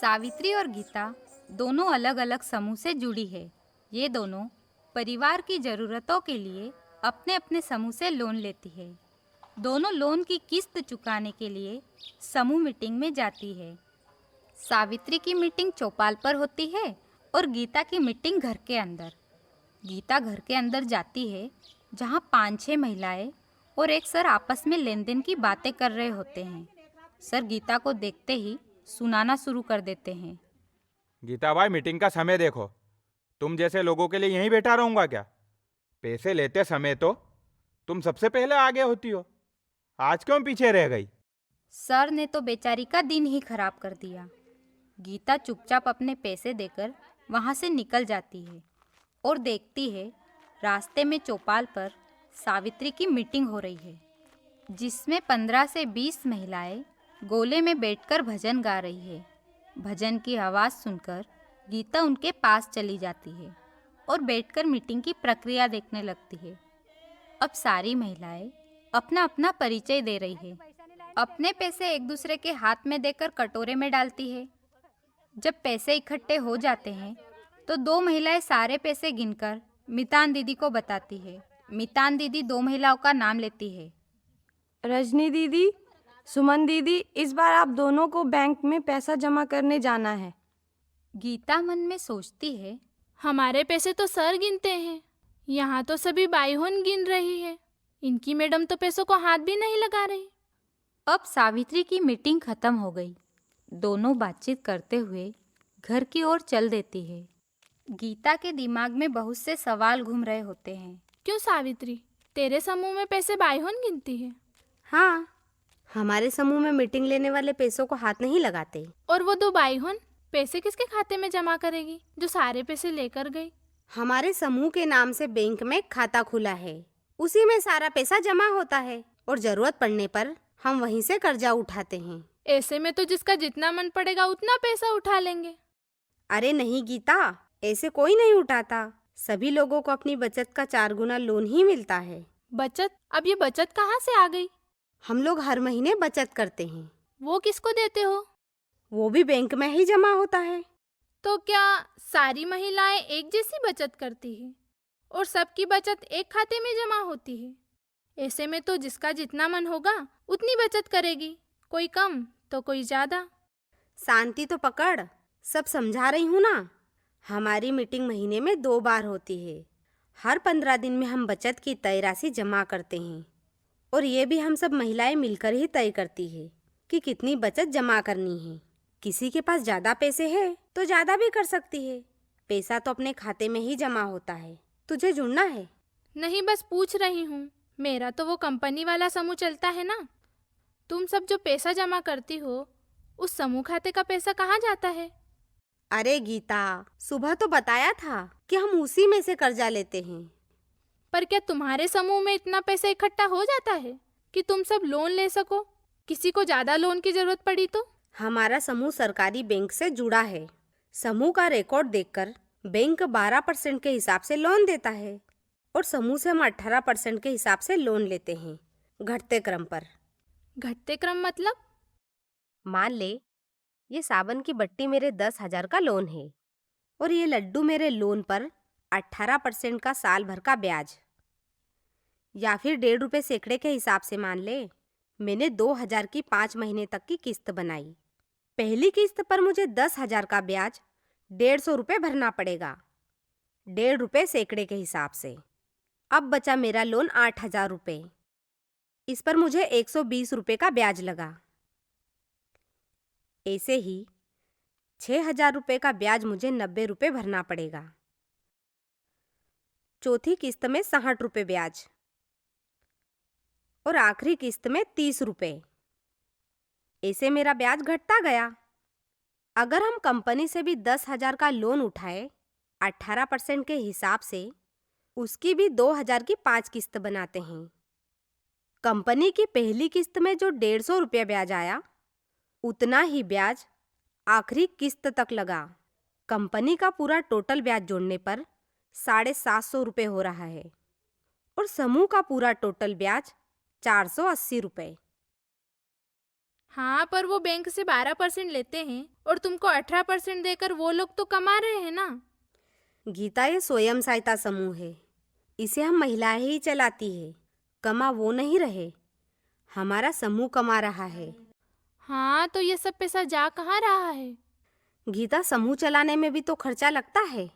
सावित्री और गीता दोनों अलग अलग समूह से जुड़ी है। ये दोनों परिवार की ज़रूरतों के लिए अपने अपने समूह से लोन लेती है। दोनों लोन की किस्त चुकाने के लिए समूह मीटिंग में जाती है। सावित्री की मीटिंग चौपाल पर होती है और गीता की मीटिंग घर के अंदर। गीता घर के अंदर जाती है जहाँ 5-6 महिलाएं और एक सर आपस में लेन देन की बातें कर रहे होते हैं। सर गीता को देखते ही सुनाना शुरू कर देते हैं। गीता भाई, मीटिंग का समय देखो। तुम जैसे लोगों के लिए यहीं बैठा रहूंगा क्या? पैसे लेते समय तो तुम सबसे पहले आगे होती हो, आज क्यों पीछे रह गई? सर ने तो बेचारी का दिन ही खराब कर दिया। गीता चुपचाप अपने पैसे देकर वहाँ से निकल जाती है और देखती है रास्ते में चौपाल पर सावित्री की मीटिंग हो रही है, जिसमें 15 से 20 महिलाएं गोले में बैठकर भजन गा रही है। भजन की आवाज़ सुनकर गीता उनके पास चली जाती है और बैठकर मीटिंग की प्रक्रिया देखने लगती है। अब सारी महिलाएं अपना अपना परिचय दे रही है। अपने पैसे एक दूसरे के हाथ में देकर कटोरे में डालती है। जब पैसे इकट्ठे हो जाते हैं तो दो महिलाएं सारे पैसे गिनकर मितान दीदी को बताती है। मितान दीदी दो महिलाओं का नाम लेती है। रजनी दीदी, सुमन दीदी, इस बार आप दोनों को बैंक में पैसा जमा करने जाना है। गीता मन में सोचती है, हमारे पैसे तो सर गिनते हैं, यहाँ तो सभी बाईहोन गिन रही है। इनकी मैडम तो पैसों को हाथ भी नहीं लगा रही। अब सावित्री की मीटिंग खत्म हो गई। दोनों बातचीत करते हुए घर की ओर चल देती है। गीता के दिमाग में बहुत से सवाल घूम रहे होते हैं। क्यों सावित्री, तेरे समूह में पैसे बाईहोन गिनती है? हाँ, हमारे समूह में मीटिंग लेने वाले पैसों को हाथ नहीं लगाते। और वो दो बाईहोन पैसे किसके खाते में जमा करेगी जो सारे पैसे लेकर गई? हमारे समूह के नाम से बैंक में खाता खुला है, उसी में सारा पैसा जमा होता है और जरूरत पड़ने पर हम वहीं से कर्जा उठाते हैं। ऐसे में तो जिसका जितना मन पड़ेगा उतना पैसा उठा लेंगे। अरे नहीं गीता, ऐसे कोई नहीं उठाता। सभी लोगों को अपनी बचत का 4 गुना लोन ही मिलता है। बचत? अब ये बचत कहाँ से आ गई? हम लोग हर महीने बचत करते हैं। वो किसको देते हो? वो भी बैंक में ही जमा होता है। तो क्या सारी महिलाएं एक जैसी बचत करती है और सबकी बचत एक खाते में जमा होती है? ऐसे में तो जिसका जितना मन होगा उतनी बचत करेगी, कोई कम तो कोई ज्यादा। शांति तो पकड़, सब समझा रही हूँ ना। हमारी मीटिंग महीने में 2 बार होती है। हर 15 दिन में हम बचत की तय राशि जमा करते हैं और ये भी हम सब महिलाएं मिलकर ही तय करती है कि कितनी बचत जमा करनी है। किसी के पास ज़्यादा पैसे है तो ज़्यादा भी कर सकती है। पैसा तो अपने खाते में ही जमा होता है। तुझे जुड़ना है? नहीं, बस पूछ रही हूँ। मेरा तो वो कंपनी वाला समूह चलता है ना। तुम सब जो पैसा जमा करती हो उस समूह खाते का पैसा कहाँ जाता है? अरे गीता, सुबह तो बताया था कि हम उसी में से कर्जा लेते हैं। पर क्या तुम्हारे समूह में इतना पैसा इकट्ठा हो जाता है कि तुम सब लोन ले सको? किसी को ज्यादा लोन की जरूरत पड़ी तो? हमारा समूह सरकारी बैंक से जुड़ा है। समूह का रिकॉर्ड देखकर बैंक 12% के हिसाब से लोन देता है और समूह से हम 18% के हिसाब से लोन लेते हैं, घटते क्रम पर। घटते क्रम मतलब? मान ले ये सावन की बट्टी मेरे 10,000 का लोन है और ये लड्डू मेरे लोन पर 18% का साल भर का ब्याज, या फिर 1.5 रुपये सैकड़े के हिसाब से मान ले। मैंने 2,000 की 5 महीने तक की किस्त बनाई। पहली किस्त पर मुझे 10,000 का ब्याज 150 रुपये भरना पड़ेगा, 1.5 रुपये सैकड़े के हिसाब से। अब बचा मेरा लोन 8,000 रुपये। इस पर मुझे 120 रुपये का ब्याज लगा। ऐसे ही 6,000 रुपये का ब्याज मुझे 90 रुपये भरना पड़ेगा। चौथी किस्त में 60 रुपये ब्याज और आखिरी किस्त में 30 रुपये। ऐसे मेरा ब्याज घटता गया। अगर हम कंपनी से भी 10,000 का लोन उठाए 18% के हिसाब से, उसकी भी 2,000 की 5 किस्त बनाते हैं। कंपनी की पहली किस्त में जो 150 रुपये ब्याज आया, उतना ही ब्याज आखिरी किस्त तक लगा। कंपनी का पूरा टोटल ब्याज जोड़ने पर 750 रुपये हो रहा है और समूह का पूरा टोटल ब्याज 480 रुपये। हाँ, पर वो बैंक से 12% लेते हैं और तुमको 18% देकर वो लोग तो कमा रहे हैं ना। गीता, ये स्वयं सहायता समूह है, इसे हम महिलाएं ही चलाती है। कमा वो नहीं रहे, हमारा समूह कमा रहा है। हाँ, तो ये सब पैसा जा कहाँ रहा है? गीता, समूह चलाने में भी तो खर्चा लगता है।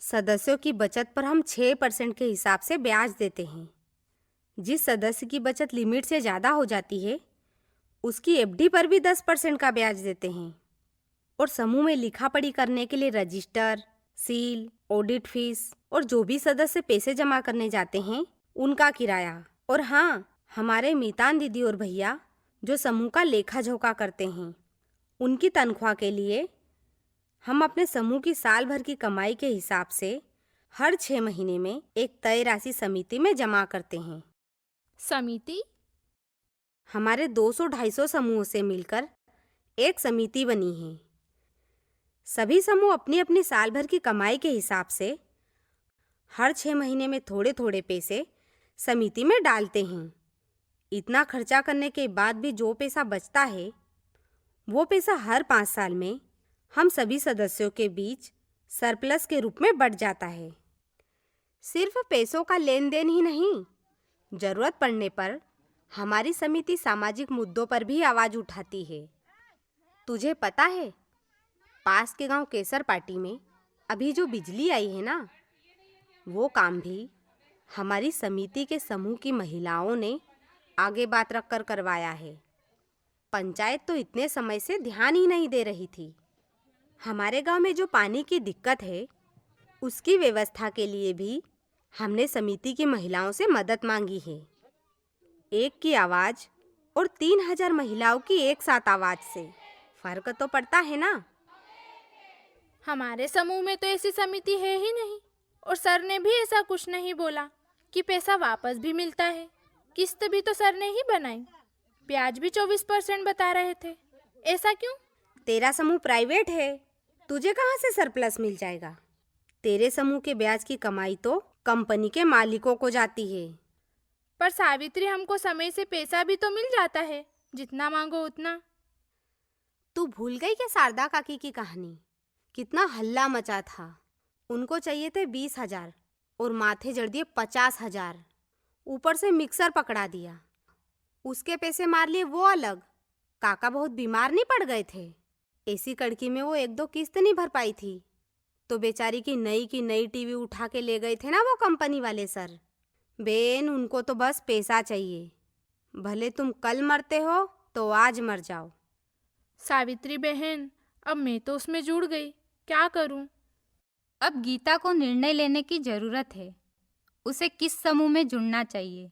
सदस्यों की बचत पर हम 6% के हिसाब से ब्याज देते हैं। जिस सदस्य की बचत लिमिट से ज़्यादा हो जाती है उसकी एफडी पर भी 10% का ब्याज देते हैं। और समूह में लिखा पढ़ी करने के लिए रजिस्टर, सील, ऑडिट फीस और जो भी सदस्य पैसे जमा करने जाते हैं उनका किराया। और हाँ, हमारे मीतान दीदी और भैया जो समूह का लेखा जोखा करते हैं, उनकी तनख्वाह के लिए हम अपने समूह की साल भर की कमाई के हिसाब से हर 6 महीने में एक तय राशि समिति में जमा करते हैं। समिति? हमारे 200-250 समूहों से मिलकर एक समिति बनी है। सभी समूह अपनी अपनी साल भर की कमाई के हिसाब से हर 6 महीने में थोड़े थोड़े पैसे समिति में डालते हैं। इतना खर्चा करने के बाद भी जो पैसा बचता है वो पैसा हर 5 साल में हम सभी सदस्यों के बीच सरप्लस के रूप में बढ़ जाता है। सिर्फ पैसों का लेन देन ही नहीं, जरूरत पड़ने पर हमारी समिति सामाजिक मुद्दों पर भी आवाज उठाती है। तुझे पता है, पास के गांव केसर पाटी में अभी जो बिजली आई है ना, वो काम भी हमारी समिति के समूह की महिलाओं ने आगे बात रखकर करवाया है। पंचायत तो इतने समय से ध्यान ही नहीं दे रही थी। हमारे गांव में जो पानी की दिक्कत है उसकी व्यवस्था के लिए भी हमने समिति की महिलाओं से मदद मांगी है। एक की आवाज़ और 3000 महिलाओं की एक साथ आवाज़ से फर्क तो पड़ता है ना। हमारे समूह में तो ऐसी समिति है ही नहीं, और सर ने भी ऐसा कुछ नहीं बोला कि पैसा वापस भी मिलता है। किस्त भी तो सर ने ही बनाई, ब्याज भी 24% बता रहे थे। ऐसा क्यों? तेरा समूह प्राइवेट है, तुझे कहाँ से सरप्लस मिल जाएगा? तेरे समूह के ब्याज की कमाई तो कंपनी के मालिकों को जाती है। पर सावित्री, हमको समय से पैसा भी तो मिल जाता है, जितना मांगो उतना। तू भूल गई क्या शारदा काकी की कहानी? कितना हल्ला मचा था। उनको चाहिए थे 20,000 और माथे जड़ दिए 50,000। ऊपर से मिक्सर पकड़ा दिया। उसके पैसे मार लिए वो अलग। काका बहुत बीमार नहीं पड़ गए थे? ऐसी कड़की में वो 1-2 किस्त नहीं भर पाई थी तो बेचारी की नई टीवी उठा के ले गए थे ना वो कंपनी वाले सर। बेन, उनको तो बस पैसा चाहिए। भले तुम कल मरते हो तो आज मर जाओ। सावित्री बहन, अब मैं तो उसमें जुड़ गई, क्या करूं? अब गीता को निर्णय लेने की जरूरत है। उसे किस समूह में जुड़ना चाहिए?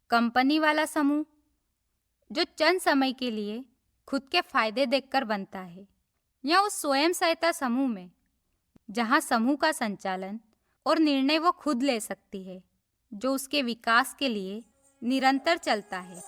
कंपनी वाला समूह जो चंद समय के लिए खुद के फायदे देखकर बनता है, या उस स्वयं सहायता समूह में जहां समूह का संचालन और निर्णय वो खुद ले सकती है, जो उसके विकास के लिए निरंतर चलता है।